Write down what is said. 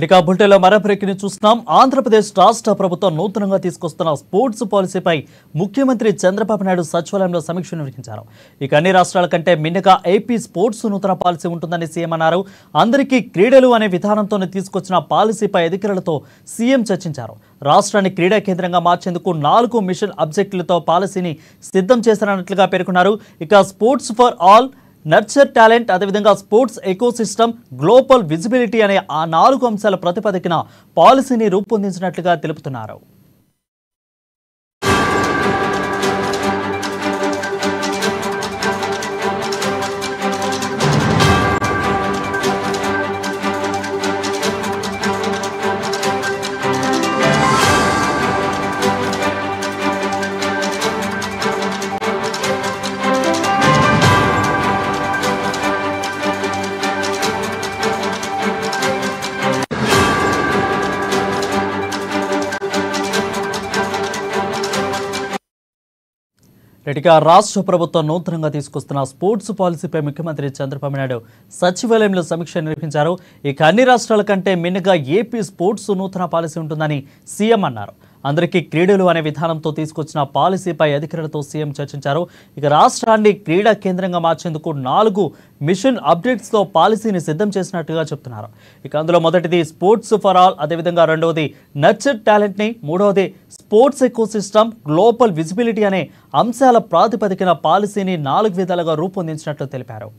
ఇక బులెటిన్లో మరో బ్రేకింగ్ చూస్తున్నాం. ఆంధ్రప్రదేశ్ రాష్ట్ర ప్రభుత్వం నూతనంగా తీసుకొస్తున్న స్పోర్ట్స్ పాలసీపై ముఖ్యమంత్రి చంద్రబాబు నాయుడు సచివాలయంలో సమీక్ష నిర్వహించారు. ఇక అన్ని రాష్ట్రాల కంటే మిన్నగా ఏపీ స్పోర్ట్స్ నూతన పాలసీ ఉంటుందని సీఎం అన్నారు. అందరికీ క్రీడలు అనే విధానంతోనే తీసుకొచ్చిన పాలసీపై అధికారులతో సీఎం చర్చించారు. రాష్ట్రాన్ని క్రీడా కేంద్రంగా మార్చేందుకు 4 మిషన్ ఆబ్జెక్టులతో పాలసీని సిద్ధం చేశారన్నట్లుగా పేర్కొన్నారు. ఇక sports for all, nurture talent, అదేవిధంగా స్పోర్ట్స్ ఎకోసిస్టమ్, గ్లోబల్ విజిబిలిటీ అనే ఆ 4 అంశాల ప్రతిపాదికన పాలసీని రూపొందించినట్లుగా తెలుపుతున్నారు. ఇక రాష్ట్ర ప్రభుత్వం నూతనంగా తీసుకొస్తున్న స్పోర్ట్స్ పాలసీపై ముఖ్యమంత్రి చంద్రబాబు నాయుడు సచివాలయంలో సమీక్ష నిర్వహించారు. ఇక అన్ని రాష్ట్రాల కంటే మిన్నగా ఏపీ స్పోర్ట్స్ నూతన పాలసీ ఉంటుందని సీఎం అన్నారు. అందరికీ క్రీడలు అనే విధానంతో తీసుకొచ్చిన పాలసీపై అధికారులతో సీఎం చర్చించారు. ఇక రాష్ట్రాన్ని క్రీడా కేంద్రంగా మార్చేందుకు 4 మిషన్ అప్డేట్స్తో పాలసీని సిద్ధం చేసినట్టుగా చెప్తున్నారు. ఇక అందులో మొదటిది స్పోర్ట్స్ ఫర్ ఆల్, అదేవిధంగా రెండవది నర్చర్ టాలెంట్ని, మూడవది స్పోర్ట్స్ ఎకోసిస్టమ్, గ్లోబల్ విజిబిలిటీ అనే అంశాల ప్రాతిపదికన పాలసీని 4 విధాలుగా రూపొందించినట్లు తెలిపారు.